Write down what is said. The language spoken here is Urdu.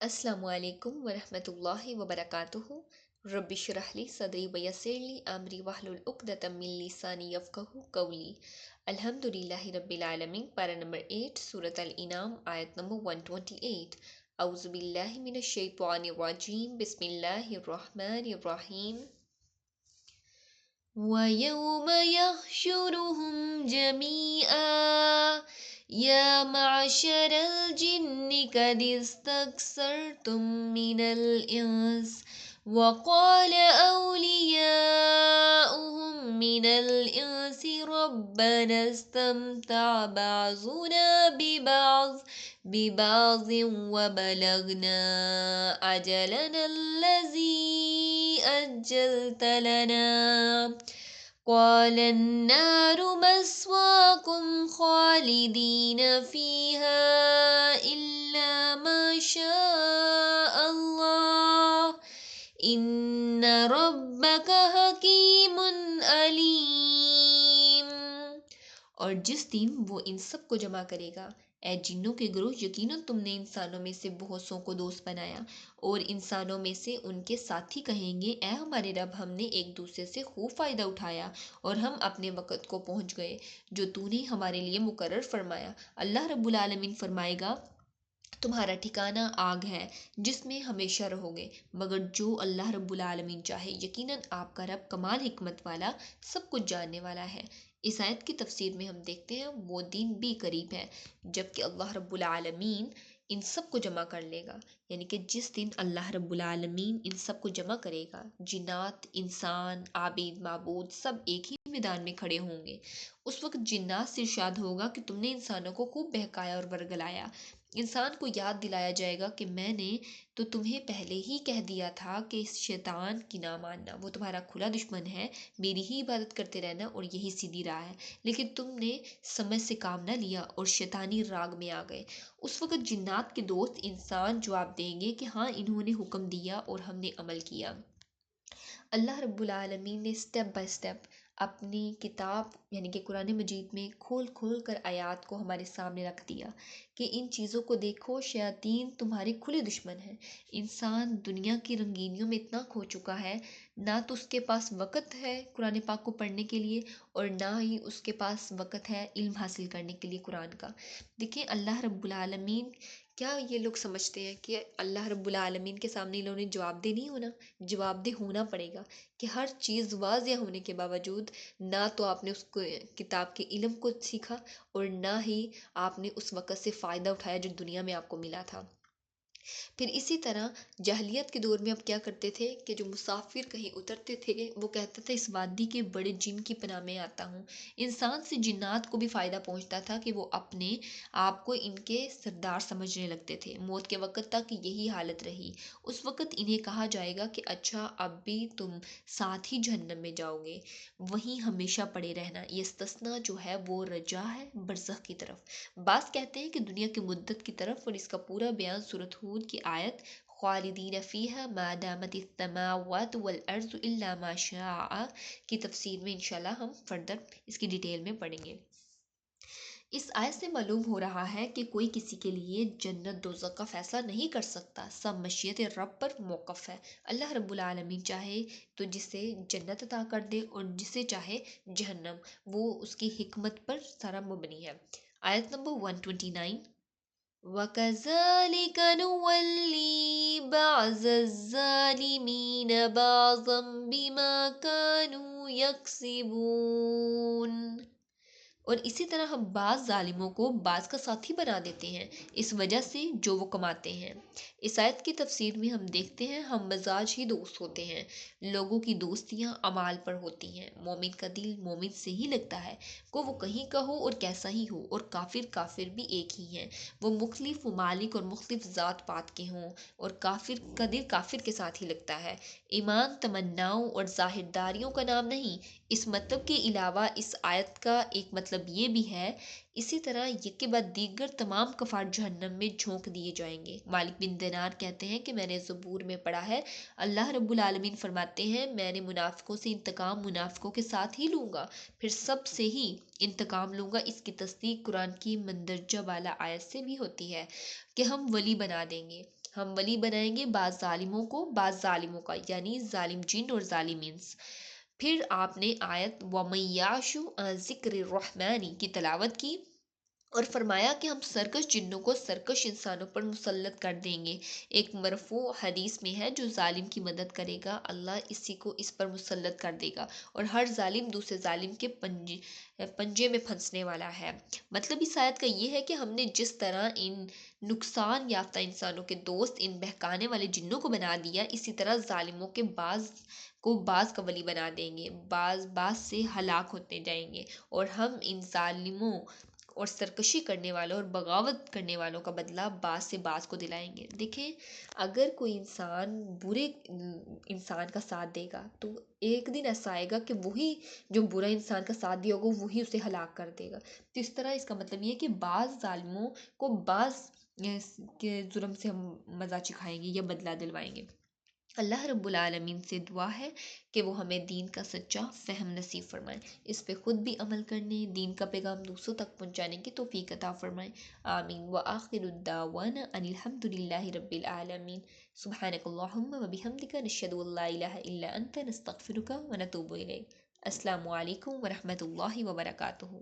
السلام علیکم ورحمۃ اللہ وبرکاتہ۔ رب اشرح لی صدری ویسر لی امری واحلل عقدۃ من لسانی یفقہوا قولی۔ الحمدللہ رب العالمین۔ پارہ نمبر 8 سورۃ الانعام، آیت نمبر 128۔ اعوذ باللہ من الشیطان الرجیم، بسم اللہ الرحمن الرحیم۔ وَيَوْمَ يَحْشُرُهُمْ جَمِيعًا يَا مَعْشَرَ الْجِنِّ قَدِ اسْتَكْثَرْتُم مِّنَ الْإِنسِ وَقَالَ أَوْلِيَاؤُهُم مِّنَ الْإِنسِ رَبَّنَا اسْتَمْتَعَ بَعْضُنَا بِبَعْضٍ وَبَلَغْنَا أَجَلَنَا الَّذِي أَجَّلْتَ لَنَا قَالَ النَّارُ مَثْوَاكُمْ خَالِدِينَ فِيهَا إِلَّا مَا شَاءَ اللَّهُ إِنَّ رَبَّكَ حَكِيمٌ عَلِيمٌ۔ اور جس دن وہ ان سب کو جمع کرے گا، اے جنوں کے گروہ، یقیناً تم نے انسانوں میں سے بہت سوں کو دوست بنایا، اور انسانوں میں سے ان کے ساتھی کہیں گے، اے ہمارے رب، ہم نے ایک دوسرے سے خوب فائدہ اٹھایا اور ہم اپنے وقت کو پہنچ گئے جو تو نے ہمارے لیے مقرر فرمایا۔ اللہ رب العالمین فرمائے گا، تمہارا ٹھکانہ آگ ہے جس میں ہمیشہ رہو گے، مگر جو اللہ رب العالمین چاہے۔ یقیناً آپ کا رب کمال حکمت والا، سب کچھ جاننے والا ہے۔ اس آیت کی تفسیر میں ہم دیکھتے ہیں وہ دن بھی قریب ہے جب کہ اللہ رب العالمین ان سب کو جمع کر لے گا، یعنی کہ جس دن اللہ رب العالمین ان سب کو جمع کرے گا، جنات، انسان، عابد، معبود سب ایک ہی میدان میں کھڑے ہوں گے۔ اس وقت جنات سے ارشاد ہوگا کہ تم نے انسانوں کو خوب بہکایا اور ورگلایا۔ انسان کو یاد دلایا جائے گا کہ میں نے تو تمہیں پہلے ہی کہہ دیا تھا کہ اس شیطان کی نہ ماننا، وہ تمہارا کھلا دشمن ہے، میری ہی عبادت کرتے رہنا اور یہی سیدھی راہ ہے، لیکن تم نے سمجھ سے کام نہ لیا اور شیطانی راگ میں آ گئے۔ اس وقت جنات کے دوست انسان جواب دیں گے کہ ہاں، انہوں نے حکم دیا اور ہم نے عمل کیا۔ اللہ رب العالمین نے سٹیپ بائی سٹیپ اپنی کتاب یعنی کہ قرآن مجید میں کھول کھول کر آیات کو ہمارے سامنے رکھ دیا کہ ان چیزوں کو دیکھو، شیاطین تمہارے کھلے دشمن ہیں۔ انسان دنیا کی رنگینیوں میں اتنا کھو چکا ہے، نہ تو اس کے پاس وقت ہے قرآن پاک کو پڑھنے کے لیے اور نہ ہی اس کے پاس وقت ہے علم حاصل کرنے کے لیے قرآن کا۔ دیکھیں، اللہ رب العالمین، کیا یہ لوگ سمجھتے ہیں کہ اللہ رب العالمین کے سامنے انہوں نے جواب دہ نہیں ہونا؟ جواب دہ ہونا پڑے گا کہ ہر چیز واضح ہونے کے باوجود نہ تو آپ نے اس کو کتاب کے علم کو سیکھا اور نہ ہی آپ نے اس وقت سے فائدہ اٹھایا جو دنیا میں آپ کو ملا تھا۔ پھر اسی طرح جاہلیت کے دور میں اب کیا کرتے تھے کہ جو مسافر کہیں اترتے تھے وہ کہتا تھا اس وادی کے بڑے جن کی پناہ میں آتا ہوں۔ انسان سے جنات کو بھی فائدہ پہنچتا تھا کہ وہ اپنے آپ کو ان کے سردار سمجھنے لگتے تھے۔ موت کے وقت تک یہی حالت رہی۔ اس وقت انہیں کہا جائے گا کہ اچھا، اب بھی تم ساتھ ہی جہنم میں جاؤ گے، وہیں ہمیشہ پڑے رہنا۔ یہ استثناء جو ہے وہ رجا ہے برزخ کی طرف۔ بعض کہتے ہیں کہ دنیا کی مدت کی طرف، اور اس کا پورا بیان سورۃ ہود کی آیت خالدین فیہا ما دامت السماوات والارض الا ما شاء کی تفسیر میں انشاءاللہ ہم فردر اس کی ڈیٹیل میں پڑھیں گے۔ اس آیت سے معلوم ہو رہا ہے کہ کوئی کسی کے لیے جنت دوزخ کا فیصلہ نہیں کر سکتا، سب مشیت رب پر موقف ہے۔ اللہ رب العالمین چاہے تو جسے جنت عطا کر دے اور جسے چاہے جہنم، وہ اس کی حکمت پر سارا مبنی ہے۔ آیت نمبر 129، وَكَذَلِكَ نُوَلِّي بَعْضَ الظَّالِمِينَ بَعْضًا بِمَا كَانُوا يَكْسِبُونَ۔ اور اسی طرح ہم بعض ظالموں کو بعض کا ساتھی بنا دیتے ہیں اس وجہ سے جو وہ کماتے ہیں۔ اس آیت کی تفسیر میں ہم دیکھتے ہیں ہم مزاج ہی دوست ہوتے ہیں، لوگوں کی دوستیاں اعمال پر ہوتی ہیں۔ مومن کا دل مومن سے ہی لگتا ہے، کو وہ کہیں کا ہو اور کیسا ہی ہو، اور کافر بھی ایک ہی ہیں، وہ مختلف ممالک اور مختلف ذات پات کے ہوں، اور کافر کا دل کافر کے ساتھ ہی لگتا ہے۔ ایمان تمناؤں اور ظاہرداریوں کا نام نہیں، اس مطلب کے علاوہ اس آیت کا ایک مطلب یہ بھی ہے، اسی طرح یک کے بعد دیگر تمام کفار جہنم میں جھونک دیے جائیں گے۔ مالک بن دینار کہتے ہیں کہ میں نے زبور میں پڑھا ہے، اللہ رب العالمین فرماتے ہیں میں نے منافقوں سے انتقام منافقوں کے ساتھ ہی لوں گا، پھر سب سے ہی انتقام لوں گا۔ اس کی تصدیق قرآن کی مندرجہ بالا آیت سے بھی ہوتی ہے کہ ہم ولی بنا دیں گے، ہم ولی بنائیں گے بعض ظالموں کو بعض ظالموں کا، یعنی ظالم جن اور ظالم انس۔ پھر آپ نے آیت وَمَن يَعْشُ عَن ذِکْرِ الرَّحْمَنِ کی تلاوت کی اور فرمایا کہ ہم سرکش جنوں کو سرکش انسانوں پر مسلط کر دیں گے۔ ایک مرفوع حدیث میں ہے جو ظالم کی مدد کرے گا اللہ اسی کو اس پر مسلط کر دے گا، اور ہر ظالم دوسرے ظالم کے پنجے میں پھنسنے والا ہے۔ مطلب اس آیت کا یہ ہے کہ ہم نے جس طرح ان نقصان یافتہ انسانوں کے دوست ان بہکانے والے جنوں کو بنا دیا، اسی طرح ظالموں کے بعض کا ولی بنا دیں گے، بعض سے ہلاک ہوتے جائیں گے، اور ہم ان ظالموں اور سرکشی کرنے والوں اور بغاوت کرنے والوں کا بدلہ بعض سے بعض کو دلائیں گے۔ دیکھیں، اگر کوئی انسان برے انسان کا ساتھ دے گا تو ایک دن ایسا آئے گا کہ وہی جو برا انسان کا ساتھ دیا ہوگا وہی اسے ہلاک کر دے گا۔ تو اس طرح اس کا مطلب یہ ہے کہ بعض ظالموں کو بعض کے ظلم سے ہم مزہ چکھائیں گے یا بدلہ دلوائیں گے۔ اللہ رب العالمین سے دعا ہے کہ وہ ہمیں دین کا سچا فہم نصیب فرمائے، اس پہ خود بھی عمل کرنے، دین کا پیغام دوسروں تک پہنچانے کی توفیق عطا فرمائے۔ آمین۔ وآخر الدعوانا ان الحمد للہ رب العالمین۔ سبحانک اللہم وبحمدک نشہد ان لا الہ الا انت نستغفرک ونتوب الیک۔ السلام علیکم ورحمۃ اللہ وبرکاتہ۔